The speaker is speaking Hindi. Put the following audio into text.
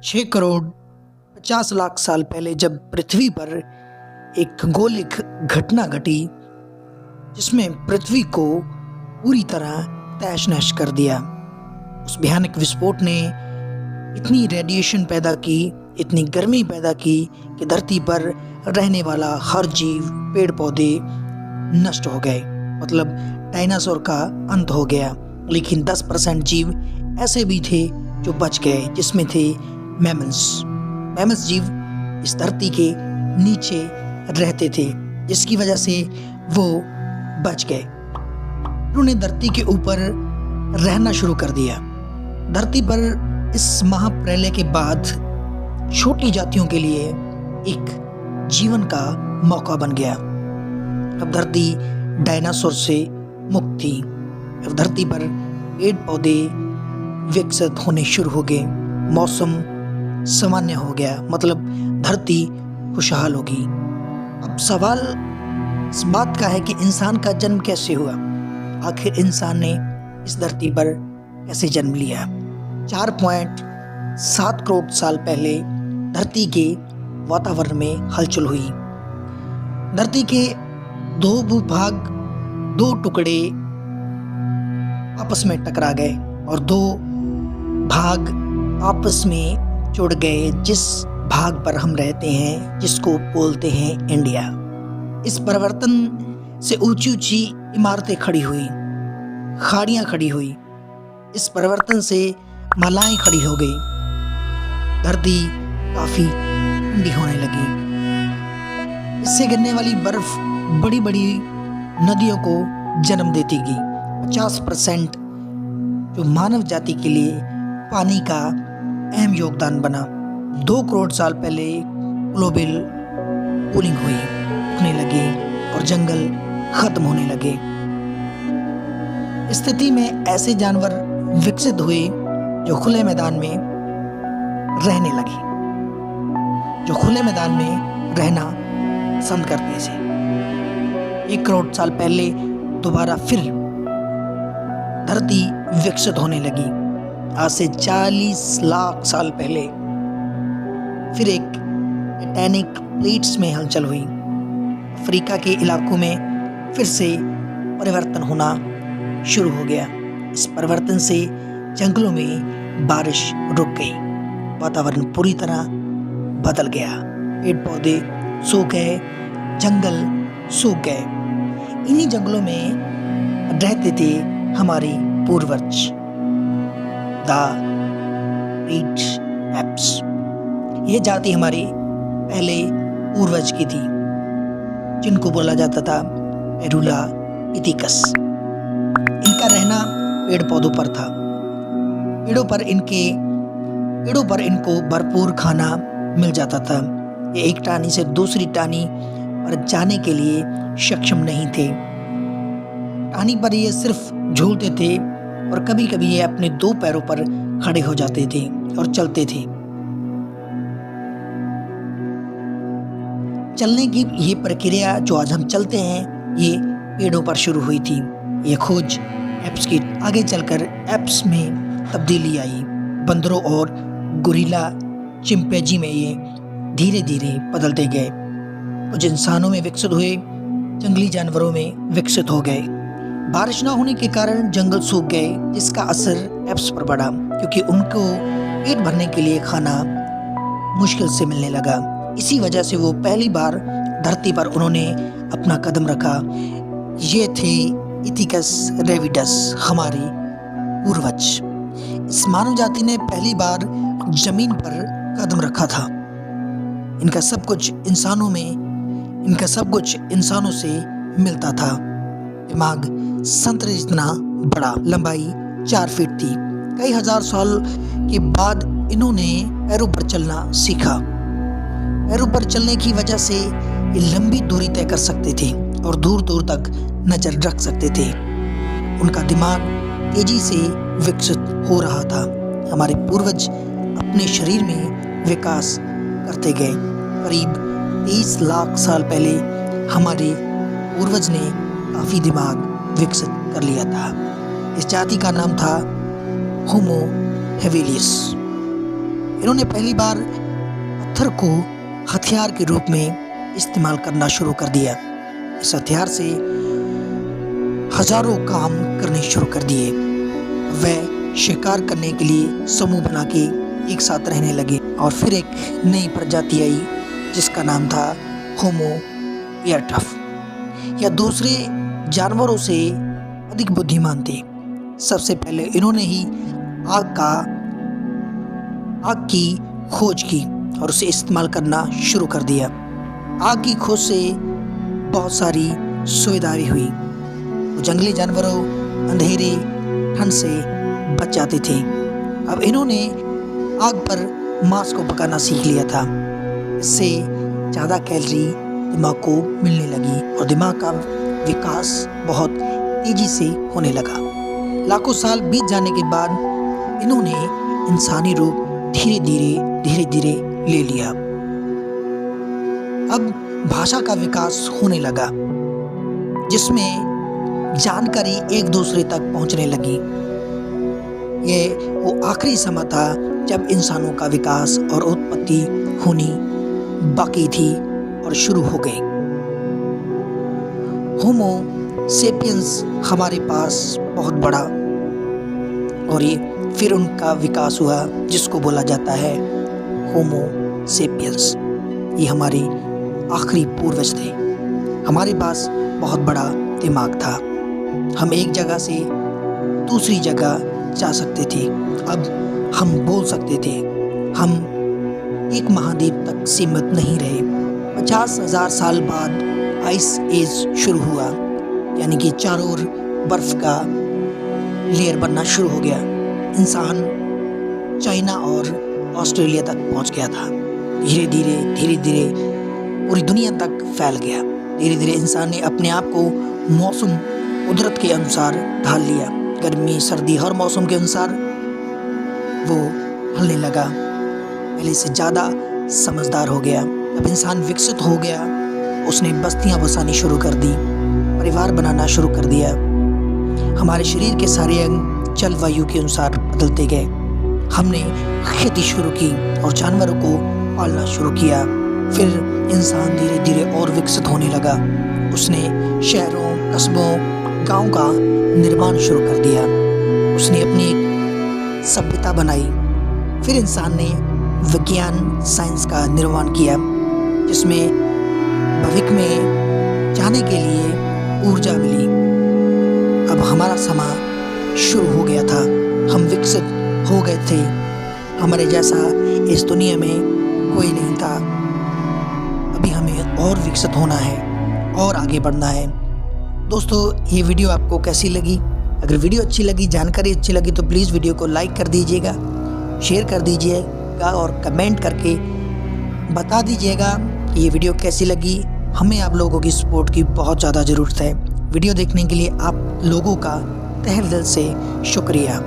6 करोड़ 50 लाख साल पहले जब पृथ्वी पर एक खगोलिक घटना घटी जिसमें पृथ्वी को पूरी तरह तहस नहस कर दिया। उस भयानक विस्फोट ने इतनी रेडिएशन पैदा की, इतनी गर्मी पैदा की कि धरती पर रहने वाला हर जीव, पेड़ पौधे नष्ट हो गए। मतलब डायनासोर का अंत हो गया। लेकिन 10% जीव ऐसे भी थे जो बच गए, जिसमें थे मैमल्स जीव इस धरती के नीचे रहते थे, जिसकी वजह से वो बच गए। उन्होंने धरती के ऊपर रहना शुरू कर दिया। धरती पर इस महाप्रलय के बाद छोटी जातियों के लिए एक जीवन का मौका बन गया। अब धरती डायनासोर से मुक्त थी। अब धरती पर पेड़ पौधे विकसित होने शुरू हो गए, मौसम सामान्य हो गया, मतलब धरती खुशहाल होगी। अब सवाल इस बात का है कि इंसान का जन्म कैसे हुआ? आखिर इंसान ने इस धरती पर कैसे जन्म लिया? 4.7 करोड़ साल पहले धरती के वातावरण में हलचल हुई। धरती के दो भूभाग, दो टुकड़े आपस में टकरा गए और दो भाग आपस में जुड़ गए, जिस भाग पर हम रहते हैं, जिसको बोलते हैं इंडिया। इस परिवर्तन से ऊंची ऊंची इमारतें खड़ी हुई, खाड़ियां खड़ी हुई। इस परिवर्तन से मलाएं खड़ी हो गई। धरती काफी ठंडी होने लगी। इससे गिरने वाली बर्फ बड़ी बड़ी नदियों को जन्म देती गई। 50% जो मानव जाति के लिए पानी का अहम योगदान बना। 2 करोड़ साल पहले ग्लोबल कूलिंग होने लगी और जंगल खत्म होने लगे। स्थिति में ऐसे जानवर विकसित हुए जो खुले मैदान में रहने लगे, जो खुले मैदान में रहना पसंद करते थे। 1 करोड़ साल पहले दोबारा फिर धरती विकसित होने लगी। आज से 40 लाख साल पहले फिर एक टेक्टोनिक प्लेट्स में हलचल हुई। अफ्रीका के इलाकों में फिर से परिवर्तन होना शुरू हो गया। इस परिवर्तन से जंगलों में बारिश रुक गई, वातावरण पूरी तरह बदल गया, पेड़ पौधे सूख गए, जंगल सूख गए। इन्हीं जंगलों में रहते थे हमारे पूर्वज, द रीड एप्स। ये जाति हमारे पहले पूर्वज की थी, जिनको बोला जाता था पेरुला इथिकस। इनका रहना पेड़ पौधों पर था। पेड़ों पर इनको भरपूर खाना मिल जाता था। ये एक टहनी से दूसरी टहनी पर जाने के लिए सक्षम नहीं थे। टहनी पर ये सिर्फ झूलते थे और कभी कभी ये अपने 2 पैरों पर खड़े हो जाते थे और चलते थे। चलने की ये प्रक्रिया जो आज हम चलते हैं, ये पेड़ों पर शुरू हुई थी। ये खोज एप्स की आगे चलकर एप्स में तब्दीली आई। बंदरों और गोरिल्ला चिंपैंजी में ये धीरे धीरे बदलते गए। कुछ इंसानों में विकसित हुए, जंगली जानवरों में विकसित हो गए। बारिश ना होने के कारण जंगल सूख गए, जिसका असर एप्स पर पड़ा, क्योंकि उनको पेट भरने के लिए खाना मुश्किल से मिलने लगा। इसी वजह से वो पहली बार धरती पर उन्होंने अपना कदम रखा। ये थे इथिकस रेविडस, हमारे पूर्वज। इस मानव जाति ने पहली बार जमीन पर कदम रखा था। इनका सब कुछ इंसानों से मिलता था। दिमाग संतरे जितना बड़ा, लंबाई 4 फीट थी। कई हजार साल के बाद इन्होंने पैरों पर चलना सीखा। पैरों पर चलने की वजह से ये लंबी दूरी तय कर सकते थे और दूर दूर तक नजर रख सकते थे। उनका दिमाग तेजी से विकसित हो रहा था। हमारे पूर्वज अपने शरीर में विकास करते गए। करीब 23 लाख साल पहले हमारे पूर्वज ने काफी दिमाग विकसित कर लिया था। इस जाति का नाम था होमो हेविलियस। इन्होंने पहली बार पत्थर को हथियार के रूप में इस्तेमाल करना शुरू कर दिया। इस हथियार से हजारों काम करने शुरू कर दिए। वह शिकार करने के लिए समूह बना के एक साथ रहने लगे और फिर एक नई प्रजाति आई जिसका नाम था होमो इरेक्टस। यह दूसरे जानवरों से अधिक बुद्धिमान थे। सबसे पहले इन्होंने ही आग की खोज की और उसे इस्तेमाल करना शुरू कर दिया। आग की खोज से बहुत सारी सुविधाएं हुई। वो जंगली जानवरों, अंधेरे, ठंड से बच जाते थे। अब इन्होंने आग पर मांस को पकाना सीख लिया था। इससे ज़्यादा कैलोरी दिमाग को मिलने लगी और दिमाग का विकास बहुत तेजी से होने लगा। लाखों साल बीत जाने के बाद इन्होंने इंसानी रूप धीरे धीरे ले लिया। अब भाषा का विकास होने लगा जिसमें जानकारी एक दूसरे तक पहुंचने लगी। ये वो आखिरी समय था जब इंसानों का विकास और उत्पत्ति होनी बाकी थी और शुरू हो गई। होमो सेपियंस हमारे पास बहुत बड़ा और ये फिर उनका विकास हुआ जिसको बोला जाता है होमो सेपियंस। ये हमारे आखिरी पूर्वज थे। हमारे पास बहुत बड़ा दिमाग था। हम एक जगह से दूसरी जगह जा सकते थे। अब हम बोल सकते थे। हम एक महाद्वीप तक सीमित नहीं रहे। 50,000 साल बाद आइस एज शुरू हुआ, यानी कि चारों ओर बर्फ का लेयर बनना शुरू हो गया। इंसान चाइना और ऑस्ट्रेलिया तक पहुंच गया था। धीरे धीरे पूरी दुनिया तक फैल गया। धीरे धीरे इंसान ने अपने आप को मौसम कुदरत के अनुसार ढाल लिया। गर्मी सर्दी हर मौसम के अनुसार वो ढलने लगा। पहले से ज़्यादा समझदार हो गया। जब इंसान विकसित हो गया उसने बस्तियां बसानी शुरू कर दी, परिवार बनाना शुरू कर दिया। हमारे शरीर के सारे अंग जलवायु के अनुसार बदलते गए। हमने खेती शुरू की और जानवरों को पालना शुरू किया। फिर इंसान धीरे धीरे और विकसित होने लगा। उसने शहरों, कस्बों, गांव का निर्माण शुरू कर दिया। उसने अपनी एक सभ्यता बनाई। फिर इंसान ने विज्ञान, साइंस का निर्माण किया जिसमें भविष्य में जाने के लिए ऊर्जा मिली। अब हमारा समय शुरू हो गया था। हम विकसित हो गए थे। हमारे जैसा इस दुनिया में कोई नहीं था। अभी हमें और विकसित होना है और आगे बढ़ना है। दोस्तों, ये वीडियो आपको कैसी लगी? अगर वीडियो अच्छी लगी, जानकारी अच्छी लगी तो प्लीज़ वीडियो को लाइक कर दीजिएगा, शेयर कर दीजिएगा और कमेंट करके बता दीजिएगा कि ये वीडियो कैसी लगी। हमें आप लोगों की सपोर्ट की बहुत ज़्यादा ज़रूरत है। वीडियो देखने के लिए आप लोगों का तहे दिल से शुक्रिया।